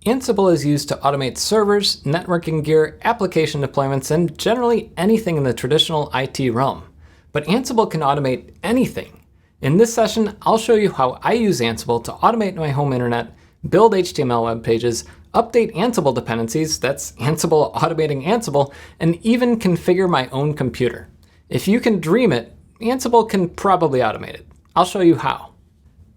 Ansible is used to automate servers, networking gear, application deployments, and generally anything in the traditional IT realm. But Ansible can automate anything. In this session, I'll show you how I use Ansible to automate my home internet, build HTML web pages, update Ansible dependencies, that's Ansible automating Ansible, and even configure my own computer. If you can dream it, Ansible can probably automate it. I'll show you how.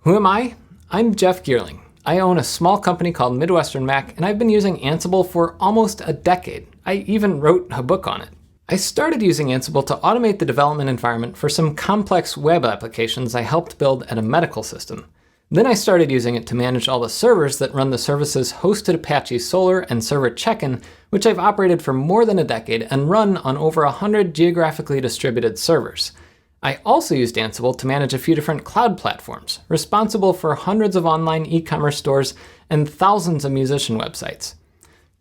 Who am I? I'm Jeff Geerling. I own a small company called Midwestern Mac, and I've been using Ansible for almost a decade. I even wrote a book on it. I started using Ansible to automate the development environment for some complex web applications I helped build at a medical system. Then I started using it to manage all the servers that run the services hosted Apache Solr and Server Check-in, which I've operated for more than a decade and run on over 100 geographically distributed servers. I also used Ansible to manage a few different cloud platforms, responsible for hundreds of online e-commerce stores and thousands of musician websites.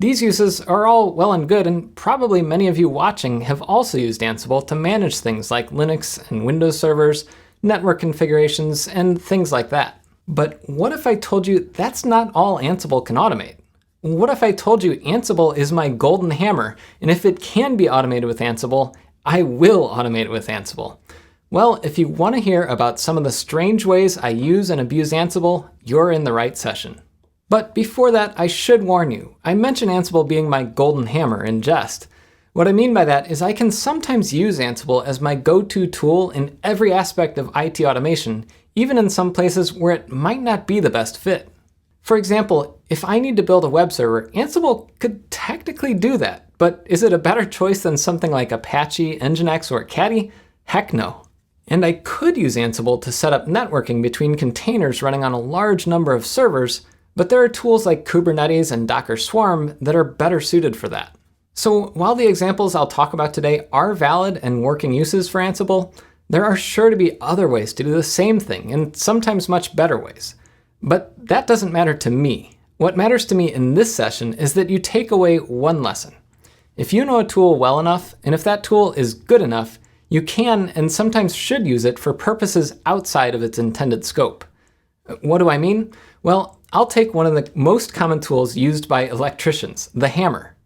These uses are all well and good, and probably many of you watching have also used Ansible to manage things like Linux and Windows servers, network configurations, and things like that. But what if I told you that's not all Ansible can automate? What if I told you Ansible is my golden hammer, and if it can be automated with Ansible, I will automate it with Ansible? Well, if you want to hear about some of the strange ways I use and abuse Ansible, you're in the right session. But before that, I should warn you, I mention Ansible being my golden hammer in jest. What I mean by that is I can sometimes use Ansible as my go-to tool in every aspect of IT automation, even in some places where it might not be the best fit. For example, if I need to build a web server, Ansible could technically do that, but is it a better choice than something like Apache, Nginx, or Caddy? Heck no. And I could use Ansible to set up networking between containers running on a large number of servers, but there are tools like Kubernetes and Docker Swarm that are better suited for that. So while the examples I'll talk about today are valid and working uses for Ansible, there are sure to be other ways to do the same thing, and sometimes much better ways. But that doesn't matter to me. What matters to me in this session is that you take away one lesson. If you know a tool well enough, and if that tool is good enough, you can and sometimes should use it for purposes outside of its intended scope. What do I mean? Well, I'll take one of the most common tools used by electricians, the hammer.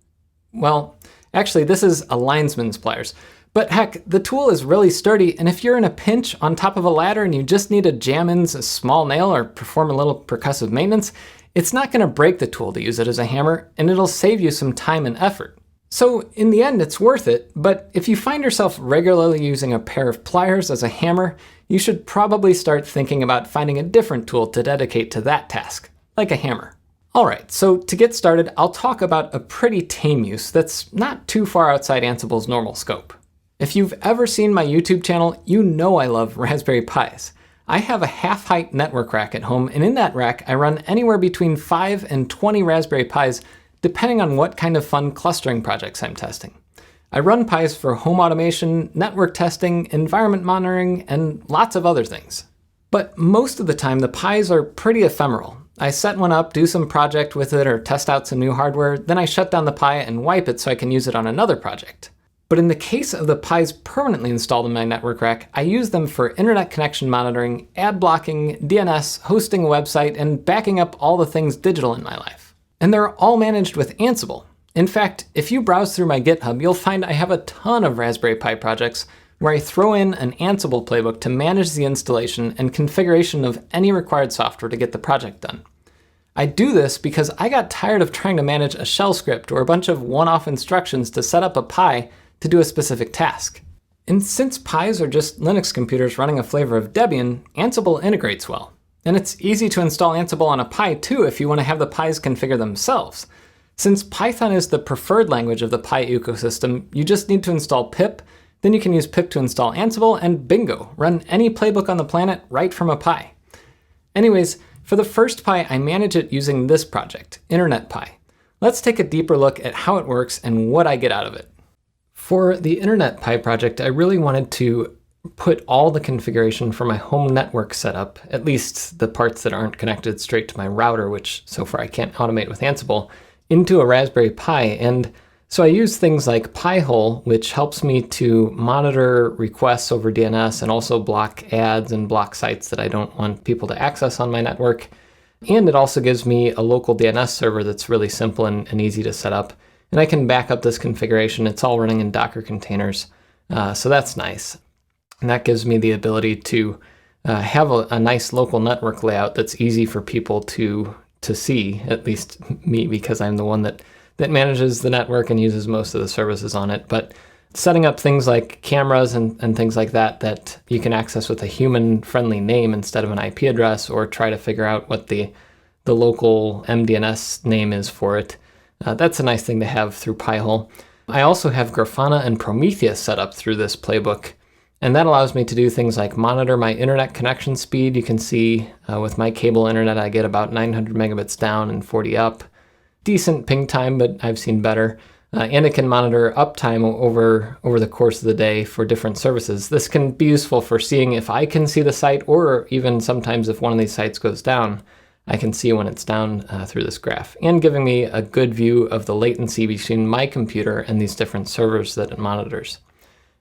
Well, actually, this is a linesman's pliers. But heck, the tool is really sturdy, and if you're in a pinch on top of a ladder and you just need to jam in a small nail or perform a little percussive maintenance, it's not going to break the tool to use it as a hammer, and it'll save you some time and effort. So in the end, it's worth it, but if you find yourself regularly using a pair of pliers as a hammer, you should probably start thinking about finding a different tool to dedicate to that task, like a hammer. Alright, so to get started, I'll talk about a pretty tame use that's not too far outside Ansible's normal scope. If you've ever seen my YouTube channel, you know I love Raspberry Pis. I have a half-height network rack at home, and in that rack I run anywhere between 5 and 20 Raspberry Pis, depending on what kind of fun clustering projects I'm testing. I run Pis for home automation, network testing, environment monitoring, and lots of other things. But most of the time the Pis are pretty ephemeral. I set one up, do some project with it, or test out some new hardware, then I shut down the Pi and wipe it so I can use it on another project. But in the case of the Pis permanently installed in my network rack, I use them for internet connection monitoring, ad blocking, DNS, hosting a website, and backing up all the things digital in my life. And they're all managed with Ansible. In fact, if you browse through my GitHub, you'll find I have a ton of Raspberry Pi projects where I throw in an Ansible playbook to manage the installation and configuration of any required software to get the project done. I do this because I got tired of trying to manage a shell script or a bunch of one-off instructions to set up a Pi to do a specific task. And since Pis are just Linux computers running a flavor of Debian, Ansible integrates well. And it's easy to install Ansible on a Pi too if you want to have the Pis configure themselves. Since Python is the preferred language of the Pi ecosystem, you just need to install pip, then you can use pip to install Ansible, and bingo, run any playbook on the planet right from a Pi. Anyways, for the first Pi, I manage it using this project, Internet Pi. Let's take a deeper look at how it works and what I get out of it. For the Internet Pi project, I really wanted to put all the configuration for my home network setup, at least the parts that aren't connected straight to my router, which so far I can't automate with Ansible, into a Raspberry Pi. And so I use things like Pi-hole, which helps me to monitor requests over DNS and also block ads and block sites that I don't want people to access on my network. And it also gives me a local DNS server that's really simple and easy to set up. And I can back up this configuration. It's all running in Docker containers. So that's nice. And that gives me the ability to have a nice local network layout that's easy for people to see, at least me, because I'm the one that manages the network and uses most of the services on it. But setting up things like cameras and things like that you can access with a human-friendly name instead of an IP address, or try to figure out what the local MDNS name is for it. That's a nice thing to have through Pi-hole. I also have Grafana and Prometheus set up through this playbook, and that allows me to do things like monitor my internet connection speed. You can see with my cable internet, I get about 900 megabits down and 40 up. Decent ping time, but I've seen better. And it can monitor uptime over the course of the day for different services. This can be useful for seeing if I can see the site, or even sometimes if one of these sites goes down, I can see when it's down through this graph, and giving me a good view of the latency between my computer and these different servers that it monitors.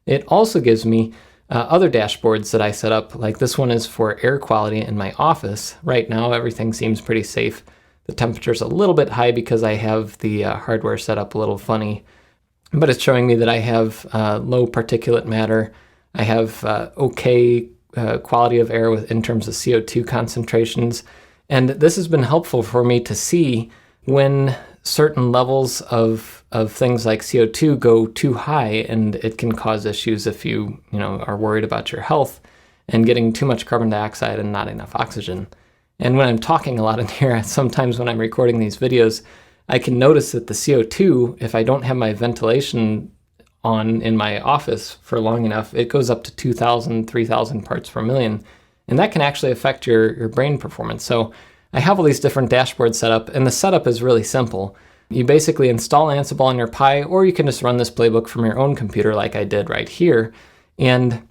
It also gives me other dashboards that I set up, like this one is for air quality in my office. Right now, everything seems pretty safe. The temperature's a little bit high because I have the hardware set up a little funny, but it's showing me that I have low particulate matter. I have okay quality of air in terms of CO2 concentrations. And this has been helpful for me to see when certain levels of things like CO2 go too high, and it can cause issues if you are worried about your health and getting too much carbon dioxide and not enough oxygen. And when I'm talking a lot in here, sometimes when I'm recording these videos, I can notice that the CO2, if I don't have my ventilation on in my office for long enough, it goes up to 2,000, 3,000 parts per million. And that can actually affect your brain performance. So I have all these different dashboards set up, and the setup is really simple. You basically install Ansible on your Pi, or you can just run this playbook from your own computer like I did right here. And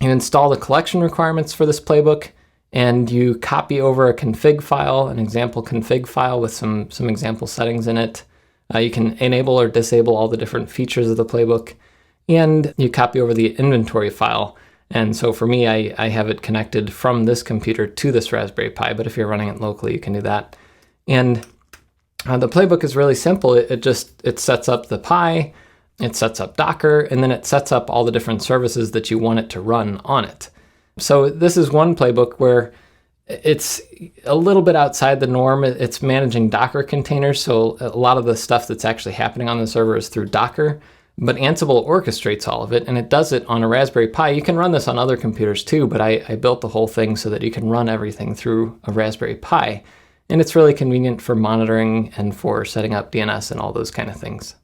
you install the collection requirements for this playbook, and you copy over a config file, an example config file with some example settings in it. You can enable or disable all the different features of the playbook, and you copy over the inventory file. And so for me, I have it connected from this computer to this Raspberry Pi, but if you're running it locally, you can do that. And the playbook is really simple. It sets up the Pi, it sets up Docker, and then it sets up all the different services that you want it to run on it. So this is one playbook where it's a little bit outside the norm. It's managing Docker containers, so a lot of the stuff that's actually happening on the server is through Docker, but Ansible orchestrates all of it, and it does it on a Raspberry Pi. You can run this on other computers too, but I built the whole thing so that you can run everything through a Raspberry Pi, and it's really convenient for monitoring and for setting up DNS and all those kind of things.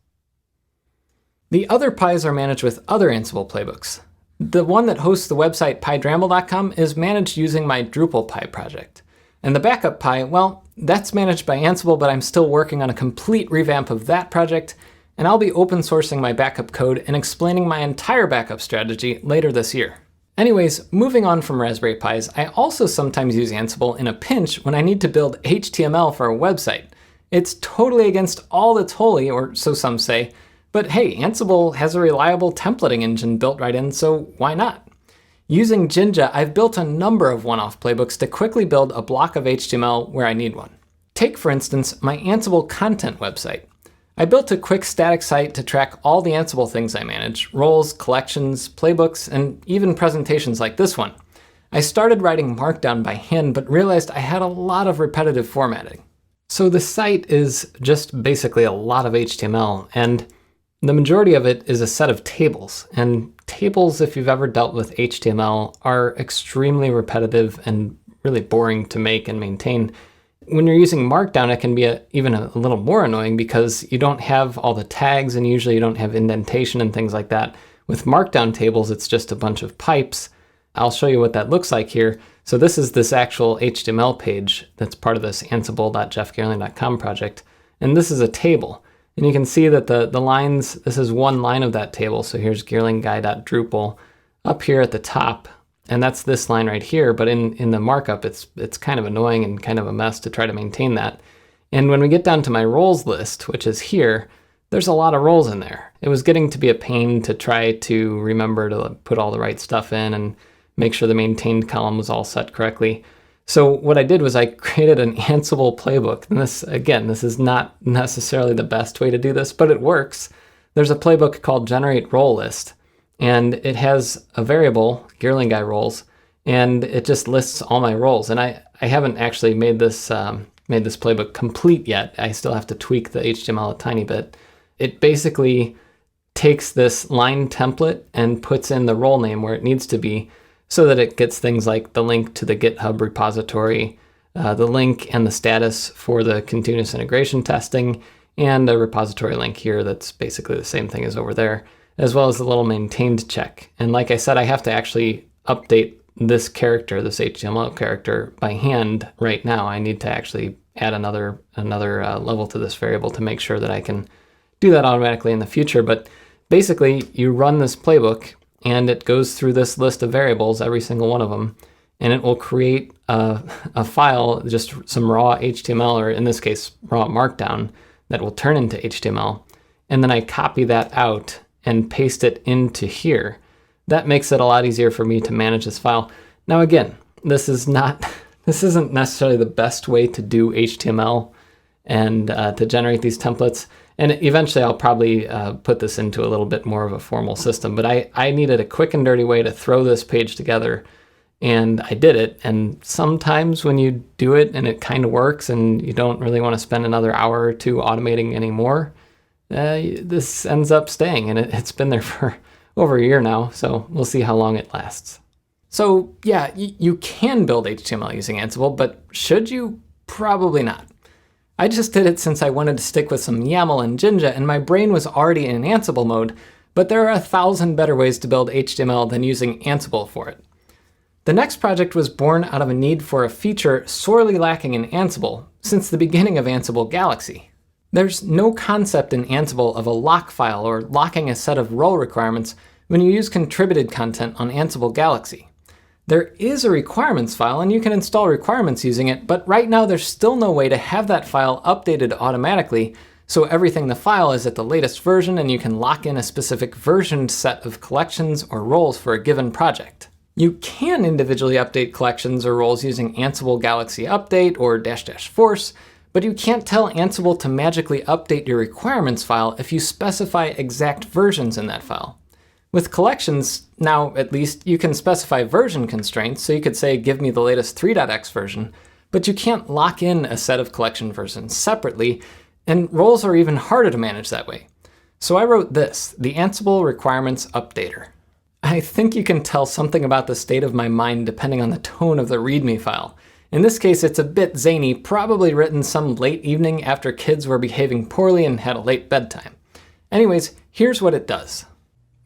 The other Pis are managed with other Ansible playbooks. The one that hosts the website pydramble.com is managed using my Drupal Pi project. And the backup Pi, well, that's managed by Ansible, but I'm still working on a complete revamp of that project, and I'll be open sourcing my backup code and explaining my entire backup strategy later this year. Anyways, moving on from Raspberry Pis, I also sometimes use Ansible in a pinch when I need to build HTML for a website. It's totally against all that's holy, or so some say, but hey, Ansible has a reliable templating engine built right in, so why not? Using Jinja, I've built a number of one-off playbooks to quickly build a block of HTML where I need one. Take, for instance, my Ansible content website. I built a quick static site to track all the Ansible things I manage, roles, collections, playbooks, and even presentations like this one. I started writing Markdown by hand, but realized I had a lot of repetitive formatting. So the site is just basically a lot of HTML, and the majority of it is a set of tables. And tables, if you've ever dealt with HTML, are extremely repetitive and really boring to make and maintain. When you're using Markdown, it can be even a little more annoying because you don't have all the tags, and usually you don't have indentation and things like that. With Markdown tables, it's just a bunch of pipes. I'll show you what that looks like here. So this is this actual HTML page that's part of this ansible.jeffgeerling.com project. And this is a table. And you can see that the lines, this is one line of that table. So here's geerlingguy.drupal up here at the top. And that's this line right here. But in the markup, it's kind of annoying and kind of a mess to try to maintain that. And when we get down to my roles list, which is here, there's a lot of roles in there. It was getting to be a pain to try to remember to put all the right stuff in and make sure the maintained column was all set correctly. So what I did was I created an Ansible playbook. And this is not necessarily the best way to do this, but it works. There's a playbook called generate role list, and it has a variable, gearling guy roles, and it just lists all my roles. And I haven't actually made this playbook complete yet. I still have to tweak the HTML a tiny bit. It basically takes this line template and puts in the role name where it needs to be so that it gets things like the link to the GitHub repository, the link and the status for the continuous integration testing, and a repository link here that's basically the same thing as over there, as well as the little maintained check. And like I said, I have to actually update this character, this HTML character, by hand right now. I need to actually add another level to this variable to make sure that I can do that automatically in the future. But basically, you run this playbook, and it goes through this list of variables, every single one of them, and it will create a file, just some raw HTML, or in this case, raw Markdown, that will turn into HTML. And then I copy that out and paste it into here. That makes it a lot easier for me to manage this file. Now again, this isn't necessarily the best way to do HTML and to generate these templates. And eventually I'll probably put this into a little bit more of a formal system, but I needed a quick and dirty way to throw this page together, and I did it. And sometimes when you do it and it kind of works and you don't really want to spend another hour or two automating anymore, this ends up staying, and it's been there for over a year now, so we'll see how long it lasts. So yeah, you can build HTML using Ansible, but should you? Probably not. I just did it since I wanted to stick with some YAML and Jinja, and my brain was already in Ansible mode, but there are 1,000 better ways to build HTML than using Ansible for it. The next project was born out of a need for a feature sorely lacking in Ansible since the beginning of Ansible Galaxy. There's no concept in Ansible of a lock file or locking a set of role requirements when you use contributed content on Ansible Galaxy. There is a requirements file, and you can install requirements using it, but right now there's still no way to have that file updated automatically, so everything in the file is at the latest version, and you can lock in a specific versioned set of collections or roles for a given project. You can individually update collections or roles using Ansible Galaxy Update or -- force, but you can't tell Ansible to magically update your requirements file if you specify exact versions in that file. With collections, now at least, you can specify version constraints, so you could say, give me the latest 3.x version, but you can't lock in a set of collection versions separately, and roles are even harder to manage that way. So I wrote this, the Ansible Requirements Updater. I think you can tell something about the state of my mind depending on the tone of the README file. In this case, it's a bit zany, probably written some late evening after kids were behaving poorly and had a late bedtime. Anyways, here's what it does.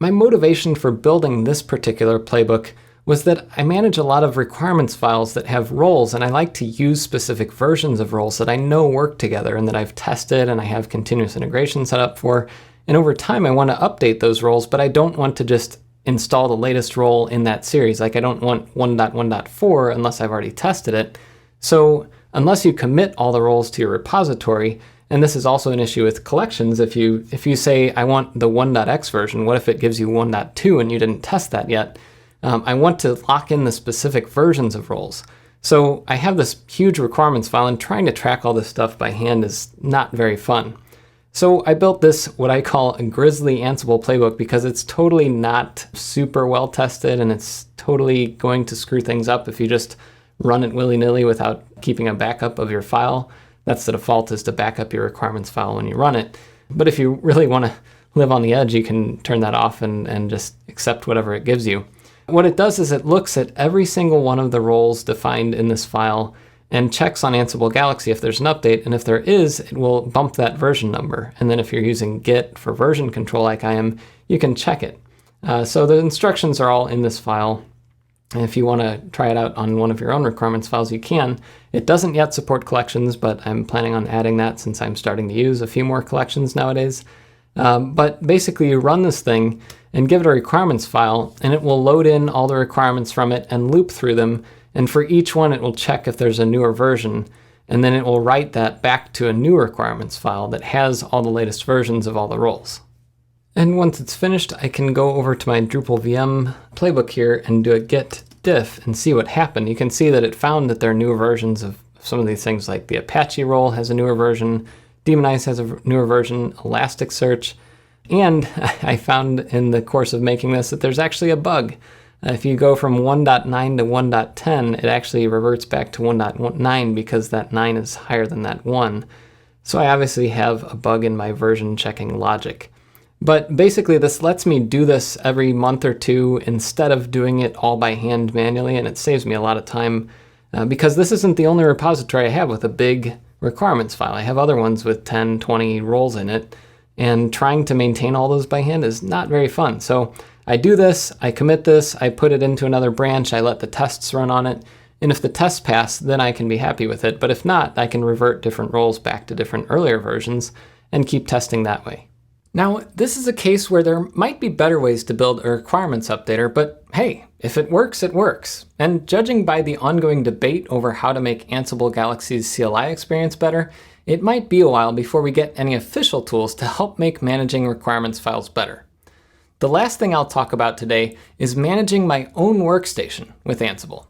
My motivation for building this particular playbook was that I manage a lot of requirements files that have roles, and I like to use specific versions of roles that I know work together and that I've tested and I have continuous integration set up for. And over time, I want to update those roles, but I don't want to just install the latest role in that series. Like I don't want 1.1.4 unless I've already tested it. So unless you commit all the roles to your repository, and this is also an issue with collections, if you say, I want the 1.x version, what if it gives you 1.2 and you didn't test that yet? I want to lock in the specific versions of roles. So I have this huge requirements file, and trying to track all this stuff by hand is not very fun. So I built this, what I call a Grizzly Ansible playbook, because it's totally not super well tested, and it's totally going to screw things up if you just run it willy-nilly without keeping a backup of your file. That's the default, is to back up your requirements file when you run it. But if you really want to live on the edge, you can turn that off and just accept whatever it gives you. What it does is it looks at every single one of the roles defined in this file and checks on Ansible Galaxy if there's an update, and if there is, it will bump that version number. And then if you're using Git for version control like I am, you can check it. So the instructions are all in this file. And if you want to try it out on one of your own requirements files, you can. It doesn't yet support collections, but I'm planning on adding that since I'm starting to use a few more collections nowadays. But basically you run this thing and give it a requirements file, and it will load in all the requirements from it and loop through them. And for each one, it will check if there's a newer version, and then it will write that back to a new requirements file that has all the latest versions of all the roles. And once it's finished, I can go over to my Drupal VM playbook here and do a git diff and see what happened, you can see that it found that there are newer versions of some of these things, like the Apache role has a newer version, Daemonize has a newer version, Elasticsearch, and I found in the course of making this that there's actually a bug. If you go from 1.9 to 1.10, it actually reverts back to 1.9 because that 9 is higher than that 1. So I obviously have a bug in my version checking logic. But basically this lets me do this every month or two instead of doing it all by hand manually, and it saves me a lot of time because this isn't the only repository I have with a big requirements file. I have other ones with 10, 20 roles in it, and trying to maintain all those by hand is not very fun. So I do this, I commit this, I put it into another branch, I let the tests run on it, and if the tests pass, then I can be happy with it. But if not, I can revert different roles back to different earlier versions and keep testing that way. Now, this is a case where there might be better ways to build a requirements updater, but hey, if it works, it works. And judging by the ongoing debate over how to make Ansible Galaxy's CLI experience better, it might be a while before we get any official tools to help make managing requirements files better. The last thing I'll talk about today is managing my own workstation with Ansible.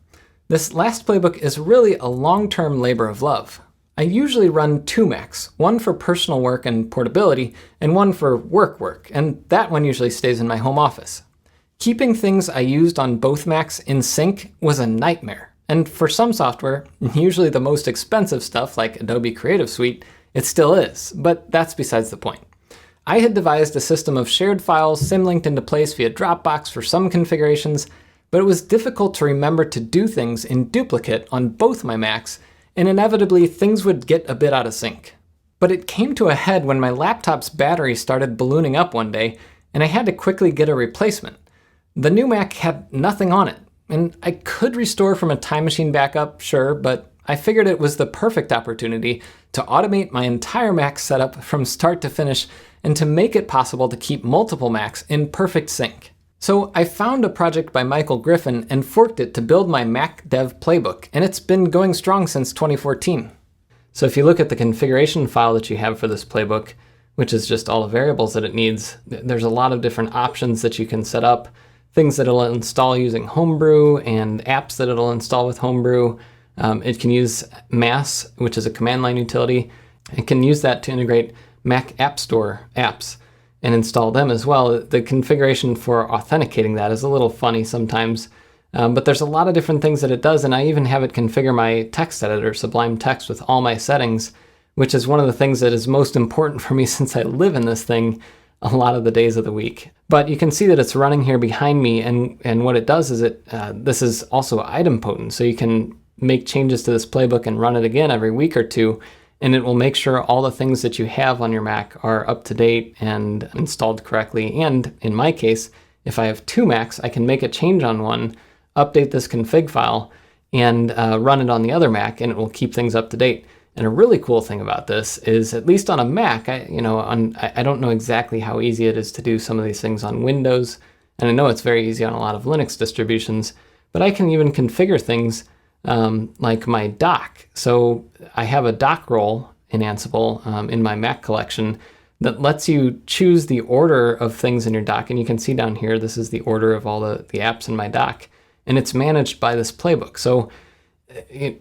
This last playbook is really a long-term labor of love. I usually run 2 Macs, one for personal work and portability, and one for work, and that one usually stays in my home office. Keeping things I used on both Macs in sync was a nightmare, and for some software, usually the most expensive stuff like Adobe Creative Suite, it still is, but that's besides the point. I had devised a system of shared files symlinked into place via Dropbox for some configurations, but it was difficult to remember to do things in duplicate on both my Macs, and inevitably things would get a bit out of sync. But it came to a head when my laptop's battery started ballooning up one day, and I had to quickly get a replacement. The new Mac had nothing on it, and I could restore from a Time Machine backup, sure, but I figured it was the perfect opportunity to automate my entire Mac setup from start to finish and to make it possible to keep multiple Macs in perfect sync. So I found a project by Michael Griffin and forked it to build my Mac Dev Playbook, and it's been going strong since 2014. So if you look at the configuration file that you have for this playbook, which is just all the variables that it needs, there's a lot of different options that you can set up, things that it'll install using Homebrew and apps that it'll install with Homebrew. It can use Mass, which is a command line utility. It can use that to integrate Mac App Store apps and install them as well. The configuration for authenticating that is a little funny sometimes, but there's a lot of different things that it does, and I even have it configure my text editor, Sublime Text, with all my settings, which is one of the things that is most important for me since I live in this thing a lot of the days of the week. But you can see that it's running here behind me, and what it does is this is also idempotent, so you can make changes to this playbook and run it again every week or two, and it will make sure all the things that you have on your Mac are up to date and installed correctly. And in my case, if I have 2 Macs, I can make a change on one, update this config file, and run it on the other Mac, and it will keep things up to date. And a really cool thing about this is, at least on a Mac, I don't know exactly how easy it is to do some of these things on Windows, and I know it's very easy on a lot of Linux distributions, but I can even configure things like my dock. So I have a dock role in Ansible in my Mac collection that lets you choose the order of things in your dock. And you can see down here, this is the order of all the apps in my dock. And it's managed by this playbook. So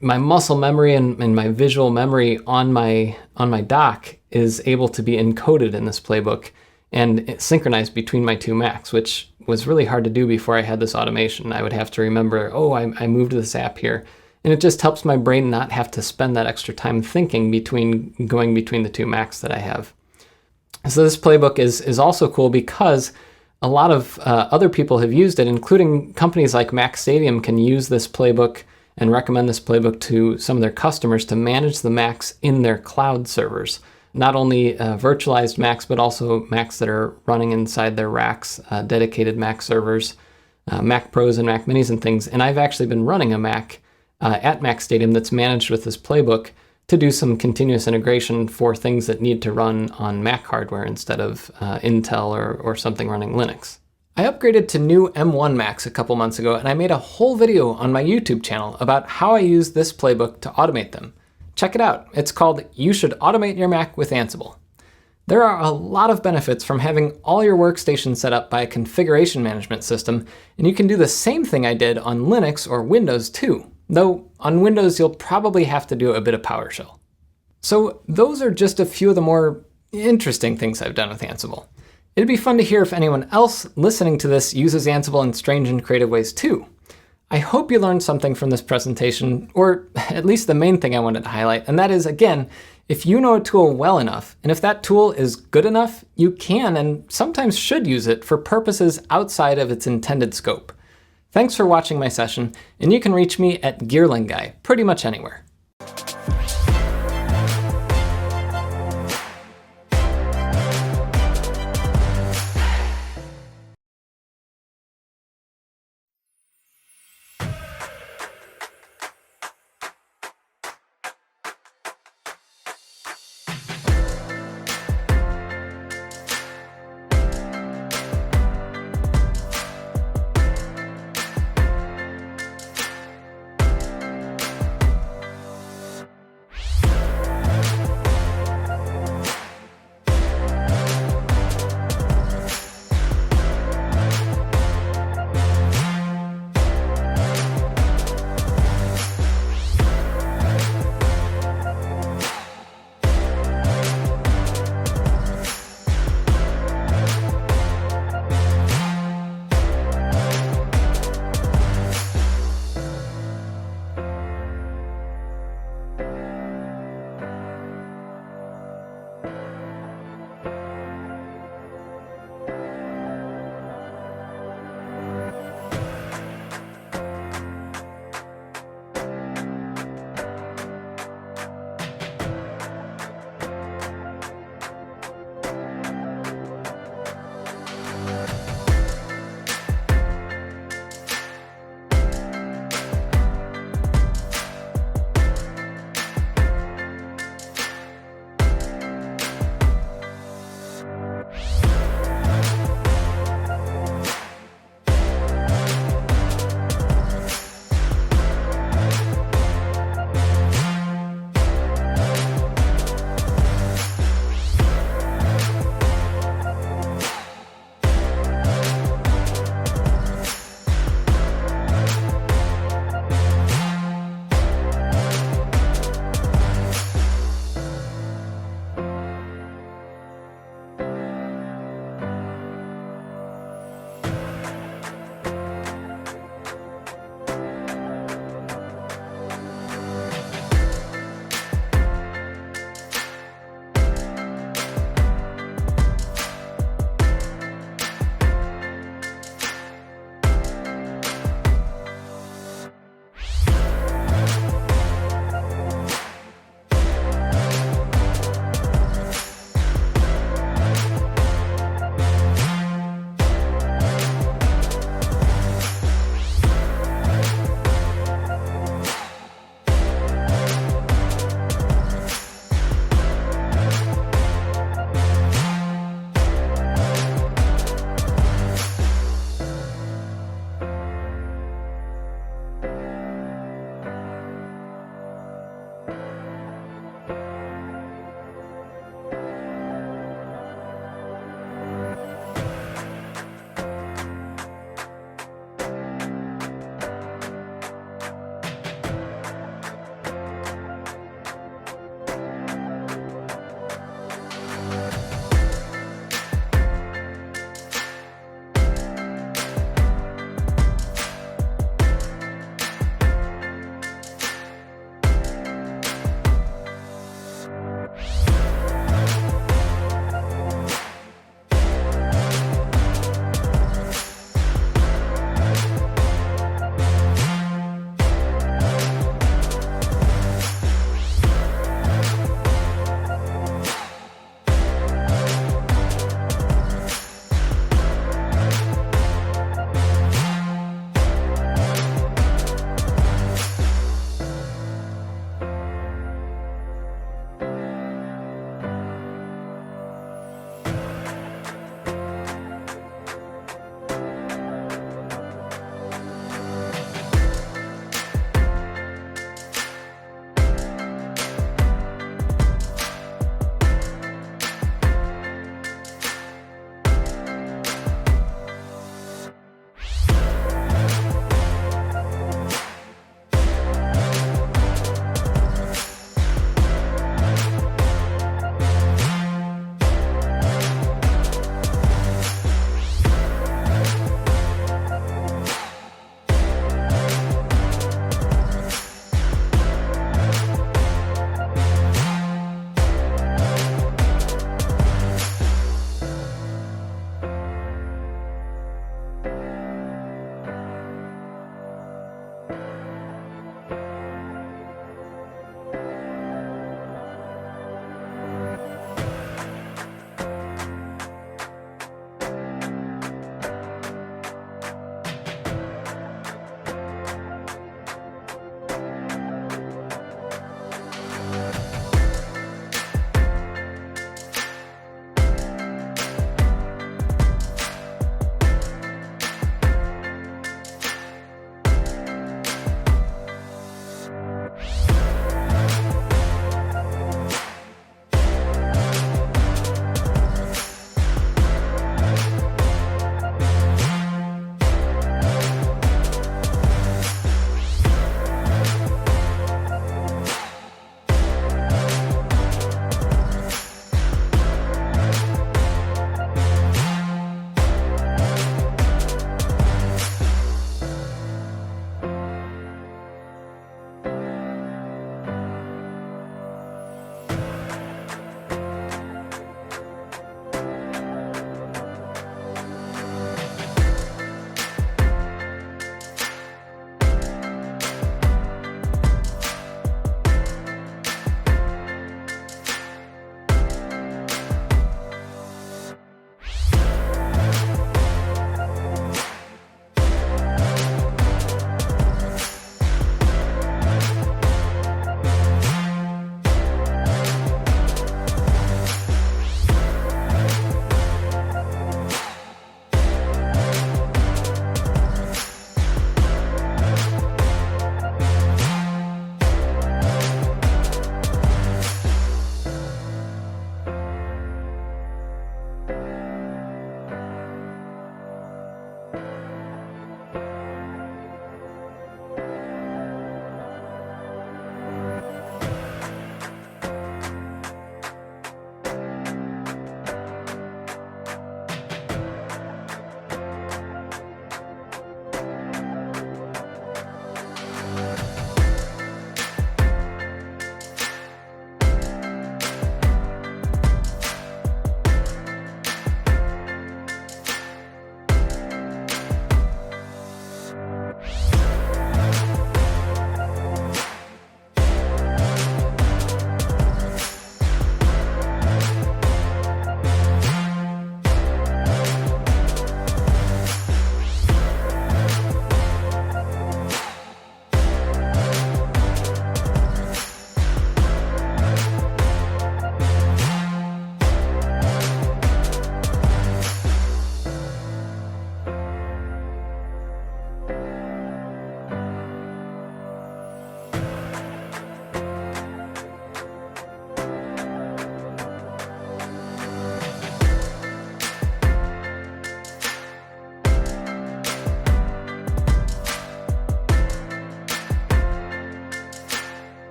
my muscle memory and my visual memory on my dock is able to be encoded in this playbook and synchronized between my 2 Macs, which was really hard to do before I had this automation. I would have to remember, oh, I moved this app here. And it just helps my brain not have to spend that extra time thinking going between the 2 Macs that I have. So this playbook is also cool because a lot of other people have used it, including companies like Mac Stadium can use this playbook and recommend this playbook to some of their customers to manage the Macs in their cloud servers. Not only virtualized Macs, but also Macs that are running inside their racks, dedicated Mac servers, Mac Pros and Mac Minis and things. And I've actually been running a Mac at Mac Stadium that's managed with this playbook to do some continuous integration for things that need to run on Mac hardware instead of Intel or something running Linux. I upgraded to new M1 Macs a couple months ago, and I made a whole video on my YouTube channel about how I use this playbook to automate them. Check it out. It's called You Should Automate Your Mac with Ansible. There are a lot of benefits from having all your workstations set up by a configuration management system, and you can do the same thing I did on Linux or Windows too, though on Windows you'll probably have to do a bit of PowerShell. So those are just a few of the more interesting things I've done with Ansible. It'd be fun to hear if anyone else listening to this uses Ansible in strange and creative ways too. I hope you learned something from this presentation, or at least the main thing I wanted to highlight, and that is, again, if you know a tool well enough, and if that tool is good enough, you can and sometimes should use it for purposes outside of its intended scope. Thanks for watching my session, and you can reach me at GearlingGuy pretty much anywhere.